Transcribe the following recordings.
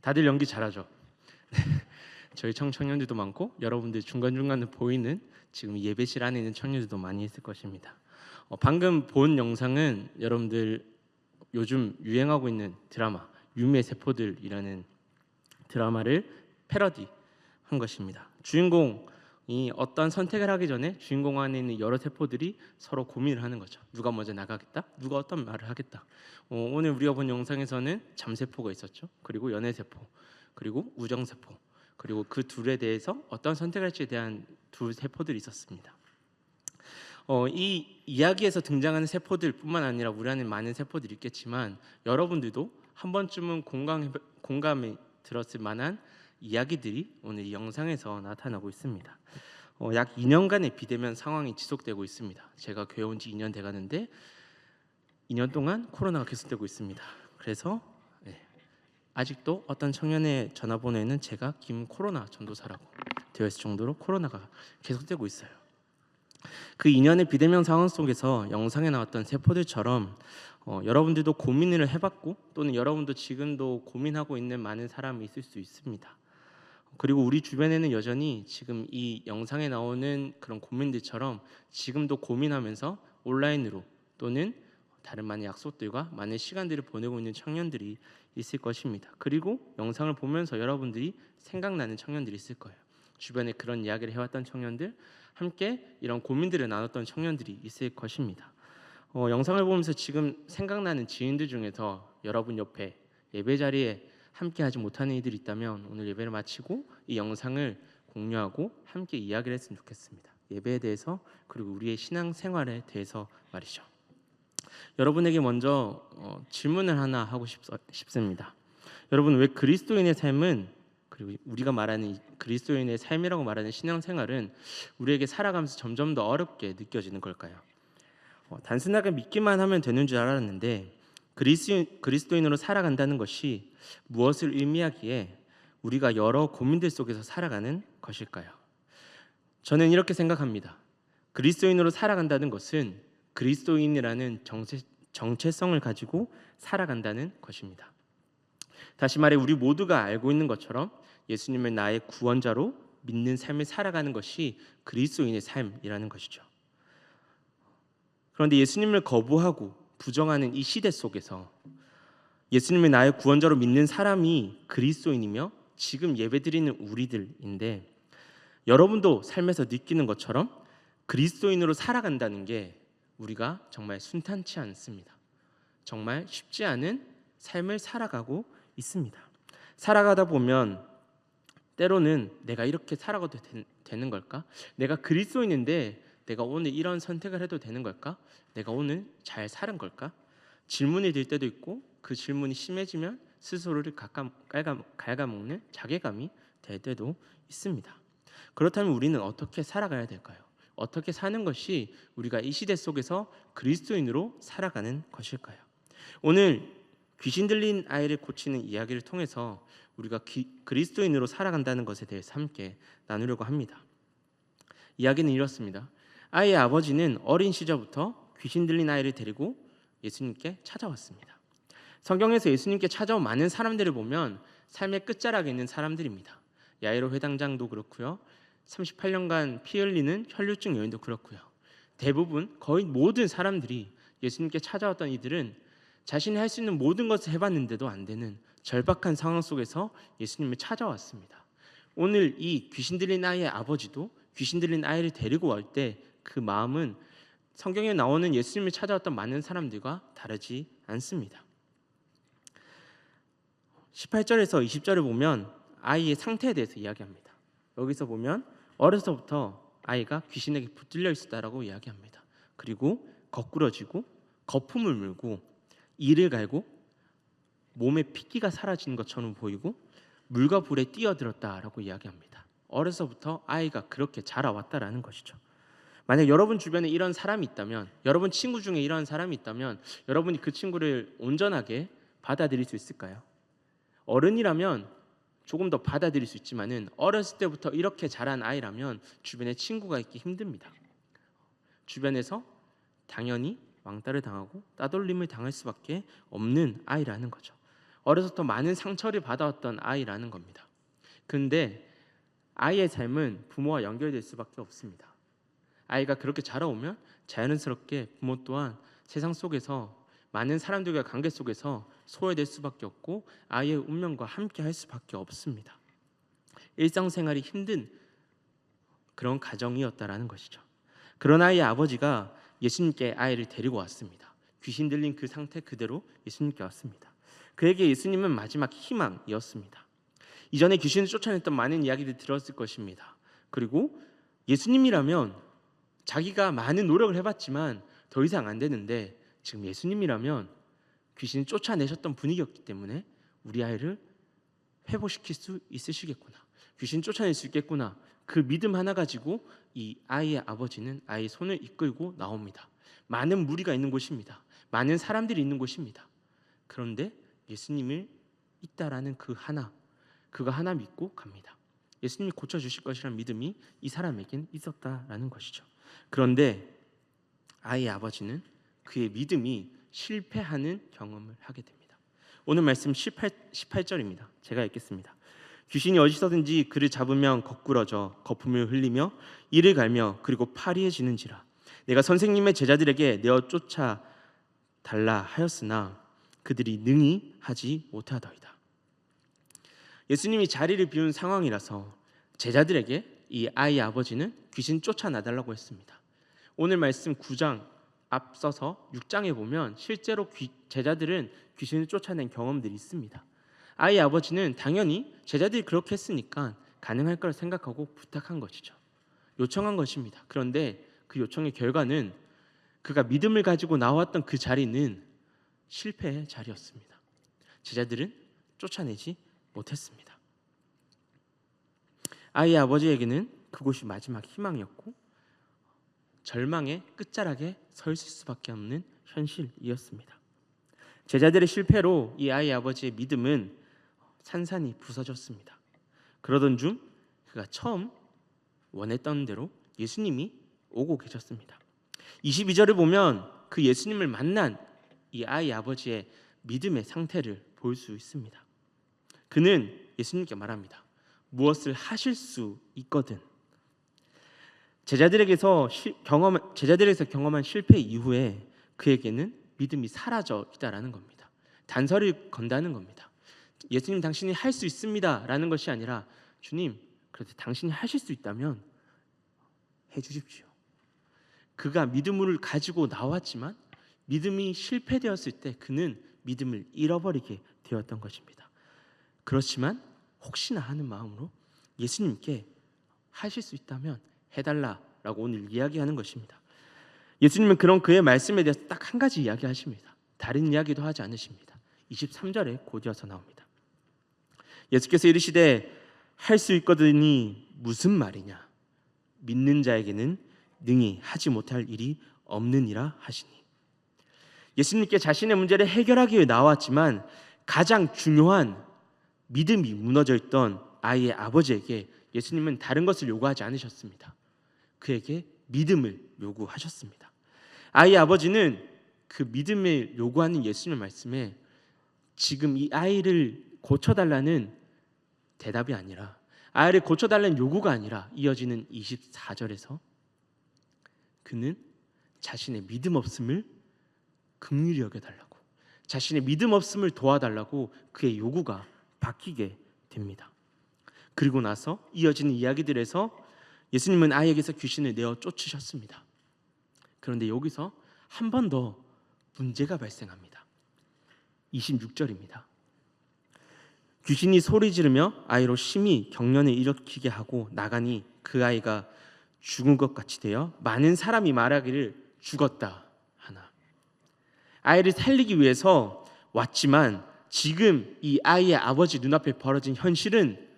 다들 연기 잘하죠? 저희 청년들도 많고 여러분들 중간중간에 보이는 지금 예배실 안에 있는 청년들도 많이 있을 것입니다. 방금 본 영상은 여러분들 요즘 유행하고 있는 드라마 유미의 세포들이라는 드라마를 패러디 한 것입니다. 주인공이 어떤 선택을 하기 전에 주인공 안에 있는 여러 세포들이 서로 고민을 하는 거죠. 누가 먼저 나가겠다? 누가 어떤 말을 하겠다? 오늘 우리가 본 영상에서는 잠세포가 있었죠. 그리고 연애세포, 그리고 우정세포, 그리고 그 둘에 대해서 어떤 선택을 할지에 대한 두 세포들이 있었습니다. 이 이야기에서 등장하는 세포들뿐만 아니라 우리 안에 많은 세포들이 있겠지만 여러분들도 한 번쯤은 공감이 들었을 만한 이야기들이 오늘 이 영상에서 나타나고 있습니다. 약 2년간의 비대면 상황이 지속되고 있습니다. 제가 교회 온 지 2년 돼가는데 2년 동안 코로나가 계속되고 있습니다. 그래서 아직도 어떤 청년의 전화번호에는 제가 김 코로나 전도사라고 되어 있을 정도로 코로나가 계속되고 있어요. 그 2년의 비대면 상황 속에서 영상에 나왔던 세포들처럼 여러분들도 고민을 해봤고 또는 여러분도 지금도 고민하고 있는 많은 사람이 있을 수 있습니다. 그리고 우리 주변에는 여전히 지금 이 영상에 나오는 그런 고민들처럼 지금도 고민하면서 온라인으로 또는 다른 많은 약속들과 많은 시간들을 보내고 있는 청년들이 있을 것입니다. 그리고 영상을 보면서 여러분들이 생각나는 청년들이 있을 거예요. 주변에 그런 이야기를 해왔던 청년들, 함께 이런 고민들을 나눴던 청년들이 있을 것입니다. 영상을 보면서 지금 생각나는 지인들 중에서 여러분 옆에 예배 자리에 함께 하지 못하는 이들이 있다면 오늘 예배를 마치고 이 영상을 공유하고 함께 이야기를 했으면 좋겠습니다. 예배에 대해서 그리고 우리의 신앙 생활에 대해서 말이죠. 여러분에게 먼저 질문을 하나 하고 싶습니다. 여러분, 왜 그리스도인의 삶은, 그리고 우리가 말하는 그리스도인의 삶이라고 말하는 신앙생활은 우리에게 살아가면서 점점 더 어렵게 느껴지는 걸까요? 단순하게 믿기만 하면 되는 줄 알았는데 그리스도인으로 살아간다는 것이 무엇을 의미하기에 우리가 여러 고민들 속에서 살아가는 것일까요? 저는 이렇게 생각합니다. 그리스도인으로 살아간다는 것은 그리스도인이라는 정체성을 가지고 살아간다는 것입니다. 다시 말해 우리 모두가 알고 있는 것처럼 예수님을 나의 구원자로 믿는 삶을 살아가는 것이 그리스도인의 삶이라는 것이죠. 그런데 예수님을 거부하고 부정하는 이 시대 속에서 예수님을 나의 구원자로 믿는 사람이 그리스도인이며 지금 예배드리는 우리들인데 여러분도 삶에서 느끼는 것처럼 그리스도인으로 살아간다는 게 우리가 정말 순탄치 않습니다. 정말 쉽지 않은 삶을 살아가고 있습니다. 살아가다 보면 때로는 내가 이렇게 살아가도 되는 걸까? 내가 그리스도인인데 내가 오늘 이런 선택을 해도 되는 걸까? 내가 오늘 잘 살은 걸까? 질문이 들 때도 있고 그 질문이 심해지면 스스로를 갉아먹는 자괴감이 될 때도 있습니다. 그렇다면 우리는 어떻게 살아가야 될까요? 어떻게 사는 것이 우리가 이 시대 속에서 그리스도인으로 살아가는 것일까요? 오늘 귀신 들린 아이를 고치는 이야기를 통해서 우리가 그리스도인으로 살아간다는 것에 대해서 함께 나누려고 합니다. 이야기는 이렇습니다. 아이의 아버지는 어린 시절부터 귀신 들린 아이를 데리고 예수님께 찾아왔습니다. 성경에서 예수님께 찾아온 많은 사람들을 보면 삶의 끝자락에 있는 사람들입니다. 야이로 회당장도 그렇고요. 38년간 피 흘리는 혈류증 여인도 그렇고요. 대부분 거의 모든 사람들이 예수님께 찾아왔던 이들은 자신이 할 수 있는 모든 것을 해봤는데도 안 되는 절박한 상황 속에서 예수님을 찾아왔습니다. 오늘 이 귀신 들린 아이의 아버지도 귀신 들린 아이를 데리고 올 때 그 마음은 성경에 나오는 예수님을 찾아왔던 많은 사람들과 다르지 않습니다. 18절에서 20절을 보면 아이의 상태에 대해서 이야기합니다. 여기서 보면 어려서부터 아이가 귀신에게 붙들려 있었다라고 이야기합니다. 그리고 거꾸러지고 거품을 물고 이를 갈고 몸에 핏기가 사라진 것처럼 보이고 물과 불에 뛰어들었다라고 이야기합니다. 어려서부터 아이가 그렇게 자라왔다라는 것이죠. 만약 여러분 주변에 이런 사람이 있다면, 여러분 친구 중에 이런 사람이 있다면 여러분이 그 친구를 온전하게 받아들일 수 있을까요? 어른이라면 조금 더 받아들일 수 있지만은 어렸을 때부터 이렇게 자란 아이라면 주변에 친구가 있기 힘듭니다. 주변에서 당연히 왕따를 당하고 따돌림을 당할 수밖에 없는 아이라는 거죠. 어려서부터 많은 상처를 받아왔던 아이라는 겁니다. 근데 아이의 삶은 부모와 연결될 수밖에 없습니다. 아이가 그렇게 자라오면 자연스럽게 부모 또한 세상 속에서 많은 사람들과의 관계 속에서 소외될 수밖에 없고 아이의 운명과 함께 할 수밖에 없습니다. 일상생활이 힘든 그런 가정이었다라는 것이죠. 그런 아이의 아버지가 예수님께 아이를 데리고 왔습니다. 귀신 들린 그 상태 그대로 예수님께 왔습니다. 그에게 예수님은 마지막 희망이었습니다. 이전에 귀신을 쫓아냈던 많은 이야기를 들었을 것입니다. 그리고 예수님이라면 자기가 많은 노력을 해봤지만 더 이상 안 되는데 지금 예수님이라면 귀신을 쫓아내셨던 분이었기 때문에 우리 아이를 회복시킬 수 있으시겠구나, 귀신 쫓아낼 수 있겠구나, 그 믿음 하나 가지고 이 아이의 아버지는 아이의 손을 이끌고 나옵니다. 많은 무리가 있는 곳입니다. 많은 사람들이 있는 곳입니다. 그런데 예수님을 있다라는 그거 하나 믿고 갑니다. 예수님이 고쳐주실 것이라는 믿음이 이 사람에겐 있었다라는 것이죠. 그런데 아이의 아버지는 그의 믿음이 실패하는 경험을 하게 됩니다. 오늘 말씀 18절입니다. 제가 읽겠습니다. 귀신이 어디서든지 그를 잡으면 거꾸러져 거품을 흘리며 이를 갈며 그리고 파리해지는지라. 내가 선생님의 제자들에게 내어 쫓아 달라 하였으나 그들이 능히 하지 못하더이다. 예수님이 자리를 비운 상황이라서 제자들에게 이 아이의 아버지는 귀신 쫓아나달라고 했습니다. 오늘 말씀 9장 앞서서 6장에 보면 실제로 제자들은 귀신을 쫓아낸 경험들이 있습니다. 아이의 아버지는 당연히 제자들이 그렇게 했으니까 가능할 거라 생각하고 부탁한 것이죠. 요청한 것입니다. 그런데 그 요청의 결과는 그가 믿음을 가지고 나왔던 그 자리는 실패의 자리였습니다. 제자들은 쫓아내지 못했습니다. 아이의 아버지에게는 그곳이 마지막 희망이었고 절망의 끝자락에 서 있을 수밖에 없는 현실이었습니다. 제자들의 실패로 이 아이의 아버지의 믿음은 산산이 부서졌습니다. 그러던 중 그가 처음 원했던 대로 예수님이 오고 계셨습니다. 22절을 보면 그 예수님을 만난 이 아이의 아버지의 믿음의 상태를 볼 수 있습니다. 그는 예수님께 말합니다. 무엇을 하실 수 있거든. 제자들에게서 경험한 실패 이후에 그에게는 믿음이 사라져 있다라는 겁니다. 단서를 건다는 겁니다. 예수님 당신이 할 수 있습니다 라는 것이 아니라 주님 그래도 당신이 하실 수 있다면 해주십시오. 그가 믿음을 가지고 나왔지만 믿음이 실패되었을 때 그는 믿음을 잃어버리게 되었던 것입니다. 그렇지만 혹시나 하는 마음으로 예수님께 하실 수 있다면 해달라라고 오늘 이야기하는 것입니다. 예수님은 그런 그의 말씀에 대해서 딱 한 가지 이야기하십니다. 다른 이야기도 하지 않으십니다. 23절에 곧이어서 나옵니다. 예수께서 이르시되 할 수 있거든이 무슨 말이냐, 믿는 자에게는 능히 하지 못할 일이 없느니라 하시니. 예수님께 자신의 문제를 해결하기 위해 나왔지만 가장 중요한 믿음이 무너져 있던 아이의 아버지에게 예수님은 다른 것을 요구하지 않으셨습니다. 그에게 믿음을 요구하셨습니다. 아이의 아버지는 그 믿음을 요구하는 예수님의 말씀에 지금 이 아이를 고쳐달라는 대답이 아니라, 아이를 고쳐달라는 요구가 아니라 이어지는 24절에서 그는 자신의 믿음 없음을 긍휼히 여겨달라고, 자신의 믿음 없음을 도와달라고 그의 요구가 바뀌게 됩니다. 그리고 나서 이어지는 이야기들에서 예수님은 아이에게서 귀신을 내어 쫓으셨습니다. 그런데 여기서 한 번 더 문제가 발생합니다. 26절입니다. 귀신이 소리 지르며 아이로 심히 경련을 일으키게 하고 나가니 그 아이가 죽은 것 같이 되어 많은 사람이 말하기를 죽었다 하나. 아이를 살리기 위해서 왔지만 지금 이 아이의 아버지 눈앞에 벌어진 현실은,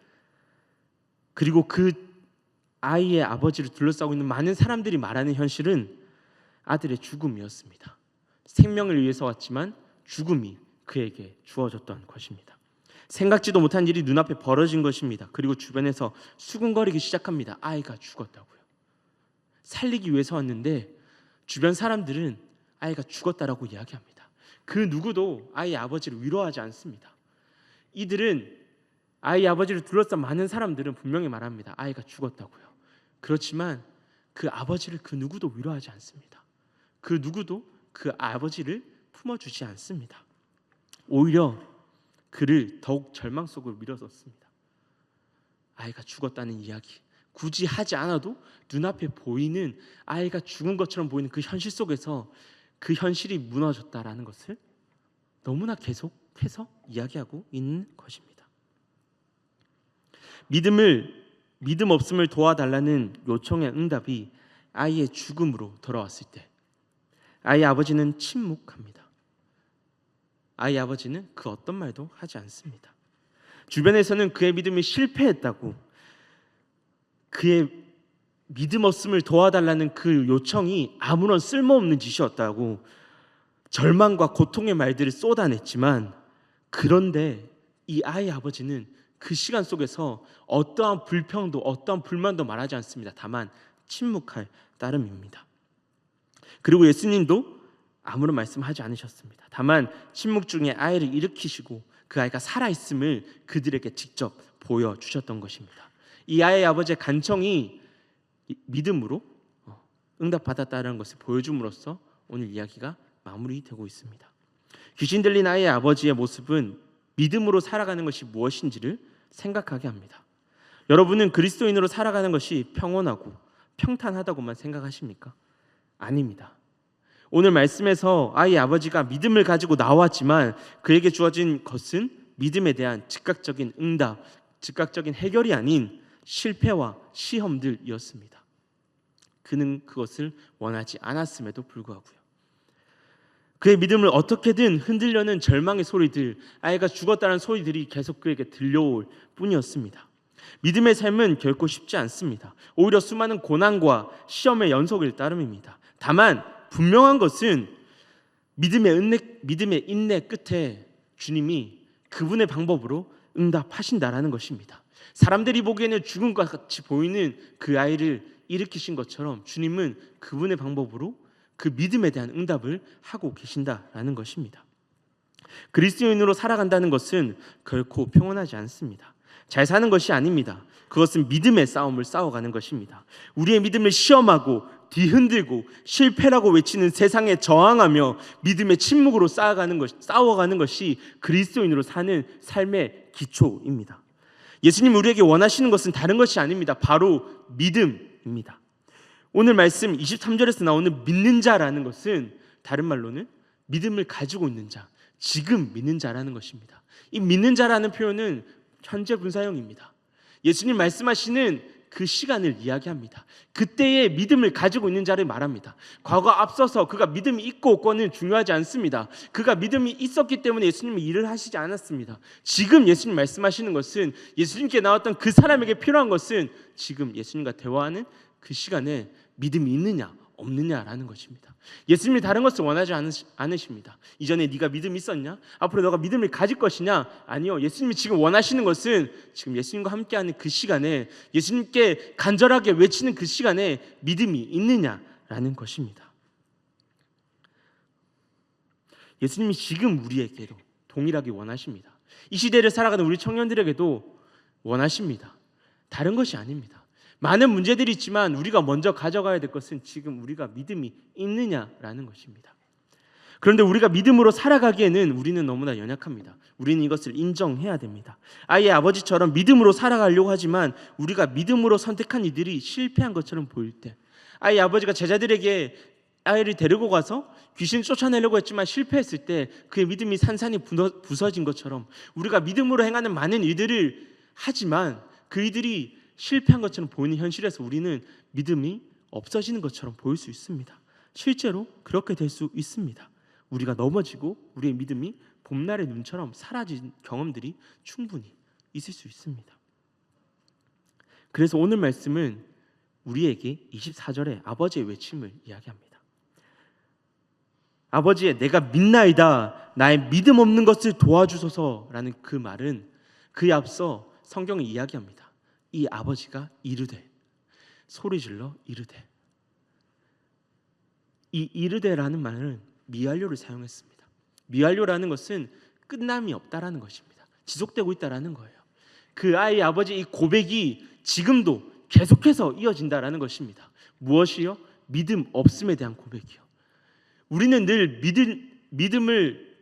그리고 그 아이의 아버지를 둘러싸고 있는 많은 사람들이 말하는 현실은 아들의 죽음이었습니다. 생명을 위해서 왔지만 죽음이 그에게 주어졌던 것입니다. 생각지도 못한 일이 눈앞에 벌어진 것입니다. 그리고 주변에서 수군거리기 시작합니다. 아이가 죽었다고요. 살리기 위해서 왔는데 주변 사람들은 아이가 죽었다라고 이야기합니다. 그 누구도 아이의 아버지를 위로하지 않습니다. 이들은 아이 아버지를 둘러싼 많은 사람들은 분명히 말합니다. 아이가 죽었다고요. 그렇지만 그 아버지를 그 누구도 위로하지 않습니다. 그 누구도 그 아버지를 품어주지 않습니다. 오히려 그를 더욱 절망 속으로 밀어넣습니다. 아이가 죽었다는 이야기 굳이 하지 않아도 눈앞에 보이는 아이가 죽은 것처럼 보이는 그 현실 속에서 그 현실이 무너졌다라는 것을 너무나 계속해서 이야기하고 있는 것입니다. 믿음 없음을 도와달라는 요청의 응답이 아이의 죽음으로 돌아왔을 때 아이의 아버지는 침묵합니다. 아이의 아버지는 그 어떤 말도 하지 않습니다. 주변에서는 그의 믿음이 실패했다고, 그의 믿음 없음을 도와달라는 그 요청이 아무런 쓸모없는 짓이었다고 절망과 고통의 말들을 쏟아냈지만, 그런데 이 아이의 아버지는 그 시간 속에서 어떠한 불평도 어떠한 불만도 말하지 않습니다. 다만 침묵할 따름입니다. 그리고 예수님도 아무런 말씀하지 않으셨습니다. 다만 침묵 중에 아이를 일으키시고 그 아이가 살아있음을 그들에게 직접 보여주셨던 것입니다. 이 아이의 아버지의 간청이 믿음으로 응답받았다는 것을 보여줌으로써 오늘 이야기가 마무리되고 있습니다. 귀신 들린 아이의 아버지의 모습은 믿음으로 살아가는 것이 무엇인지를 생각하게 합니다. 여러분은 그리스도인으로 살아가는 것이 평온하고 평탄하다고만 생각하십니까? 아닙니다. 오늘 말씀에서 아이의 아버지가 믿음을 가지고 나왔지만 그에게 주어진 것은 믿음에 대한 즉각적인 응답, 즉각적인 해결이 아닌 실패와 시험들이었습니다. 그는 그것을 원하지 않았음에도 불구하고요. 그의 믿음을 어떻게든 흔들려는 절망의 소리들, 아이가 죽었다는 소리들이 계속 그에게 들려올 뿐이었습니다. 믿음의 삶은 결코 쉽지 않습니다. 오히려 수많은 고난과 시험의 연속일 따름입니다. 다만 분명한 것은 믿음의 인내 끝에 주님이 그분의 방법으로 응답하신다라는 것입니다. 사람들이 보기에는 죽음과 같이 보이는 그 아이를 일으키신 것처럼 주님은 그분의 방법으로 그 믿음에 대한 응답을 하고 계신다라는 것입니다. 그리스도인으로 살아간다는 것은 결코 평온하지 않습니다. 잘 사는 것이 아닙니다. 그것은 믿음의 싸움을 싸워가는 것입니다. 우리의 믿음을 시험하고 뒤흔들고 실패라고 외치는 세상에 저항하며 믿음의 침묵으로 싸워가는 것이 그리스도인으로 사는 삶의 기초입니다. 예수님 우리에게 원하시는 것은 다른 것이 아닙니다. 바로 믿음입니다. 오늘 말씀 23절에서 나오는 믿는 자라는 것은 다른 말로는 믿음을 가지고 있는 자, 지금 믿는 자라는 것입니다. 이 믿는 자라는 표현은 현재 분사형입니다. 예수님 말씀하시는 그 시간을 이야기합니다. 그때의 믿음을 가지고 있는 자를 말합니다. 과거 앞서서 그가 믿음이 있고 없고는 중요하지 않습니다. 그가 믿음이 있었기 때문에 예수님이 일을 하시지 않았습니다. 지금 예수님 말씀하시는 것은, 예수님께 나왔던 그 사람에게 필요한 것은 지금 예수님과 대화하는 그 시간에 믿음이 있느냐 없느냐라는 것입니다. 예수님이 다른 것을 원하지 않으십니다. 이전에 네가 믿음이 있었냐? 앞으로 너가 믿음을 가질 것이냐? 아니요. 예수님이 지금 원하시는 것은 지금 예수님과 함께하는 그 시간에, 예수님께 간절하게 외치는 그 시간에 믿음이 있느냐라는 것입니다. 예수님이 지금 우리에게도 동일하게 원하십니다. 이 시대를 살아가는 우리 청년들에게도 원하십니다. 다른 것이 아닙니다. 많은 문제들이 있지만 우리가 먼저 가져가야 될 것은 지금 우리가 믿음이 있느냐라는 것입니다. 그런데 우리가 믿음으로 살아가기에는 우리는 너무나 연약합니다. 우리는 이것을 인정해야 됩니다. 아이의 아버지처럼 믿음으로 살아가려고 하지만 우리가 믿음으로 선택한 이들이 실패한 것처럼 보일 때, 아이의 아버지가 제자들에게 아이를 데리고 가서 귀신을 쫓아내려고 했지만 실패했을 때 그의 믿음이 산산이 부서진 것처럼 우리가 믿음으로 행하는 많은 일들을 하지만 그 이들이 실패한 것처럼 보이는 현실에서 우리는 믿음이 없어지는 것처럼 보일 수 있습니다. 실제로 그렇게 될 수 있습니다. 우리가 넘어지고 우리의 믿음이 봄날의 눈처럼 사라진 경험들이 충분히 있을 수 있습니다. 그래서 오늘 말씀은 우리에게 24절에 아버지의 외침을 이야기합니다. 아버지의 내가 믿나이다, 나의 믿음 없는 것을 도와주소서라는 그 말은 그에 앞서 성경이 이야기합니다. 이 아버지가 이르되, 소리질러 이르되. 이 이르되라는 말은 미완료를 사용했습니다. 미완료라는 것은 끝남이 없다라는 것입니다. 지속되고 있다라는 거예요. 그 아이의 아버지의 이 고백이 지금도 계속해서 이어진다라는 것입니다. 무엇이요? 믿음 없음에 대한 고백이요. 우리는 늘 믿음을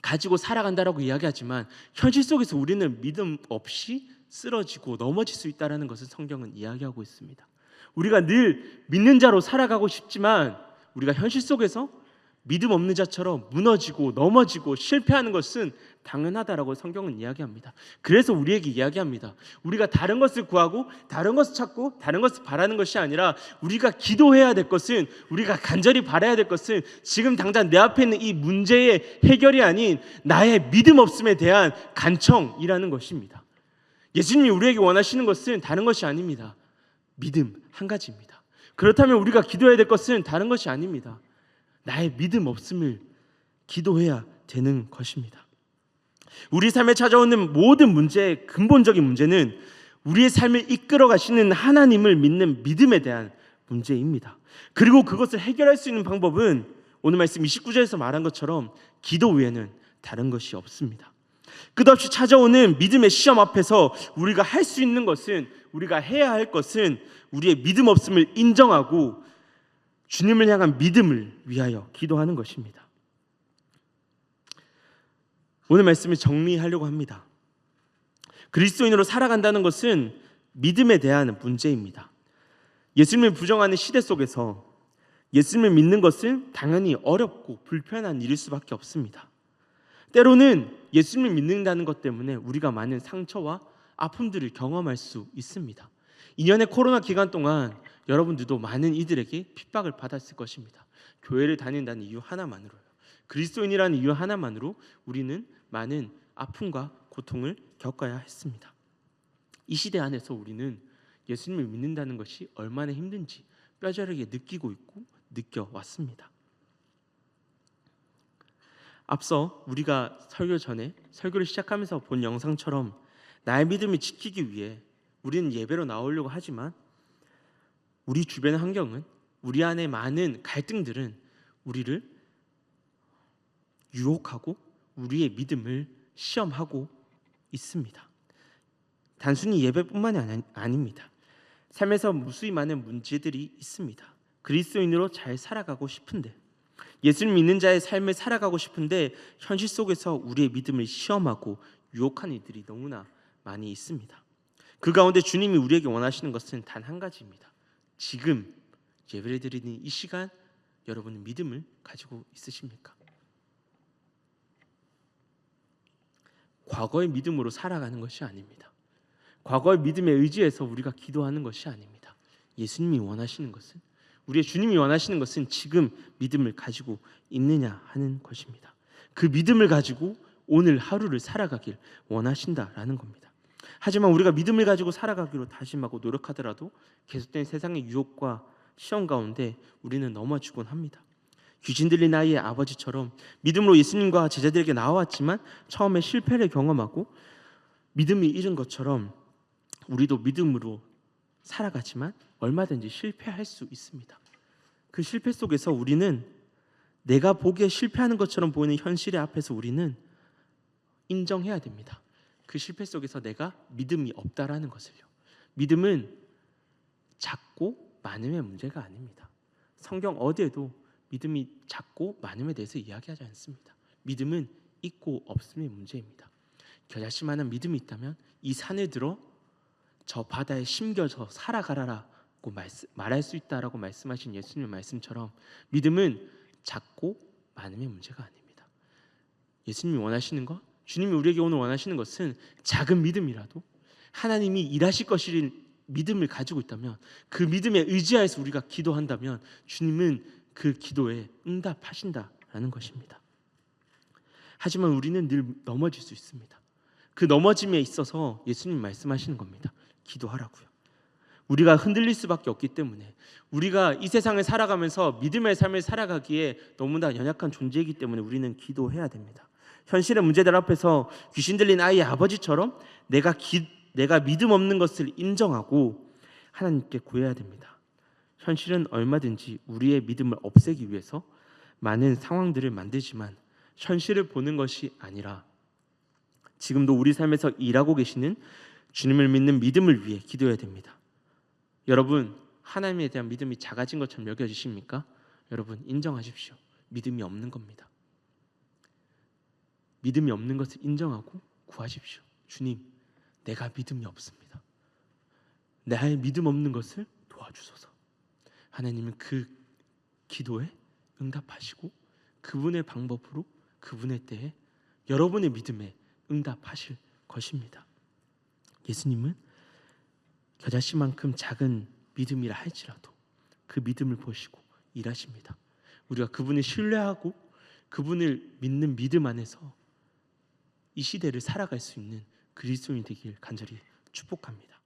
가지고 살아간다라고 이야기하지만 현실 속에서 우리는 믿음 없이 쓰러지고 넘어질 수 있다라는 것을 성경은 이야기하고 있습니다. 우리가 늘 믿는 자로 살아가고 싶지만 우리가 현실 속에서 믿음 없는 자처럼 무너지고 넘어지고 실패하는 것은 당연하다라고 성경은 이야기합니다. 그래서 우리에게 이야기합니다. 우리가 다른 것을 구하고 다른 것을 찾고 다른 것을 바라는 것이 아니라 우리가 기도해야 될 것은, 우리가 간절히 바라야 될 것은 지금 당장 내 앞에 있는 이 문제의 해결이 아닌 나의 믿음 없음에 대한 간청이라는 것입니다. 예수님이 우리에게 원하시는 것은 다른 것이 아닙니다. 믿음 한 가지입니다. 그렇다면 우리가 기도해야 될 것은 다른 것이 아닙니다. 나의 믿음 없음을 기도해야 되는 것입니다. 우리 삶에 찾아오는 모든 문제의 근본적인 문제는 우리의 삶을 이끌어 가시는 하나님을 믿는 믿음에 대한 문제입니다. 그리고 그것을 해결할 수 있는 방법은 오늘 말씀 29절에서 말한 것처럼 기도 외에는 다른 것이 없습니다. 끝없이 찾아오는 믿음의 시험 앞에서 우리가 할 수 있는 것은, 우리가 해야 할 것은 우리의 믿음 없음을 인정하고 주님을 향한 믿음을 위하여 기도하는 것입니다. 오늘 말씀을 정리하려고 합니다. 그리스도인으로 살아간다는 것은 믿음에 대한 문제입니다. 예수님을 부정하는 시대 속에서 예수님을 믿는 것은 당연히 어렵고 불편한 일일 수밖에 없습니다. 때로는 예수님을 믿는다는 것 때문에 우리가 많은 상처와 아픔들을 경험할 수 있습니다. 2년의 코로나 기간 동안 여러분들도 많은 이들에게 핍박을 받았을 것입니다. 교회를 다닌다는 이유 하나만으로요. 그리스도인이라는 이유 하나만으로 우리는 많은 아픔과 고통을 겪어야 했습니다. 이 시대 안에서 우리는 예수님을 믿는다는 것이 얼마나 힘든지 뼈저리게 느끼고 있고 느껴왔습니다. 앞서 우리가 설교 전에 설교를 시작하면서 본 영상처럼 나의 믿음을 지키기 위해 우리는 예배로 나오려고 하지만 우리 주변의 환경은, 우리 안에 많은 갈등들은 우리를 유혹하고 우리의 믿음을 시험하고 있습니다. 단순히 예배뿐만이 아닙니다. 삶에서 무수히 많은 문제들이 있습니다. 그리스도인으로 잘 살아가고 싶은데, 예수님 믿는 자의 삶을 살아가고 싶은데 현실 속에서 우리의 믿음을 시험하고 유혹하는 이들이 너무나 많이 있습니다. 그 가운데 주님이 우리에게 원하시는 것은 단 한 가지입니다. 지금 예배를 드리는 이 시간 여러분은 믿음을 가지고 있으십니까? 과거의 믿음으로 살아가는 것이 아닙니다. 과거의 믿음에 의지해서 우리가 기도하는 것이 아닙니다. 예수님이 원하시는 것은, 우리의 주님이 원하시는 것은 지금 믿음을 가지고 있느냐 하는 것입니다. 그 믿음을 가지고 오늘 하루를 살아가길 원하신다라는 겁니다. 하지만 우리가 믿음을 가지고 살아가기로 다짐하고 노력하더라도 계속된 세상의 유혹과 시험 가운데 우리는 넘어지곤 합니다. 귀신 들린 아이의 아버지처럼 믿음으로 예수님과 제자들에게 나와왔지만 처음에 실패를 경험하고 믿음이 잃은 것처럼 우리도 믿음으로 살아가지만 얼마든지 실패할 수 있습니다. 그 실패 속에서 우리는 내가 보기에 실패하는 것처럼 보이는 현실의 앞에서 우리는 인정해야 됩니다. 그 실패 속에서 내가 믿음이 없다라는 것을요. 믿음은 작고 많음의 문제가 아닙니다. 성경 어디에도 믿음이 작고 많음에 대해서 이야기하지 않습니다. 믿음은 있고 없음의 문제입니다. 겨자씨만한 믿음이 있다면 이 산을 들어 저 바다에 심겨서 살아가라라고 말할 수 있다라고 말씀하신 예수님의 말씀처럼 믿음은 작고 많음의 문제가 아닙니다. 예수님이 원하시는 것, 주님이 우리에게 오늘 원하시는 것은 작은 믿음이라도 하나님이 일하실 것을 믿음을 가지고 있다면, 그 믿음에 의지하여서 우리가 기도한다면 주님은 그 기도에 응답하신다라는 것입니다. 하지만 우리는 늘 넘어질 수 있습니다. 그 넘어짐에 있어서 예수님 말씀하시는 겁니다. 기도하라고요. 우리가 흔들릴 수밖에 없기 때문에, 우리가 이 세상을 살아가면서 믿음의 삶을 살아가기에 너무나 연약한 존재이기 때문에 우리는 기도해야 됩니다. 현실의 문제들 앞에서 귀신 들린 아이의 아버지처럼 내가 믿음 없는 것을 인정하고 하나님께 구해야 됩니다. 현실은 얼마든지 우리의 믿음을 없애기 위해서 많은 상황들을 만들지만 현실을 보는 것이 아니라 지금도 우리 삶에서 일하고 계시는 주님을 믿는 믿음을 위해 기도해야 됩니다. 여러분, 하나님에 대한 믿음이 작아진 것처럼 여겨지십니까? 여러분, 인정하십시오. 믿음이 없는 겁니다. 믿음이 없는 것을 인정하고 구하십시오. 주님, 내가 믿음이 없습니다. 나의 믿음 없는 것을 도와주소서. 하나님은 그 기도에 응답하시고 그분의 방법으로 그분의 때에 여러분의 믿음에 응답하실 것입니다. 예수님은 겨자씨만큼 작은 믿음이라 할지라도 그 믿음을 보시고 일하십니다. 우리가 그분을 신뢰하고 그분을 믿는 믿음 안에서 이 시대를 살아갈 수 있는 그리스도인이 되길 간절히 축복합니다.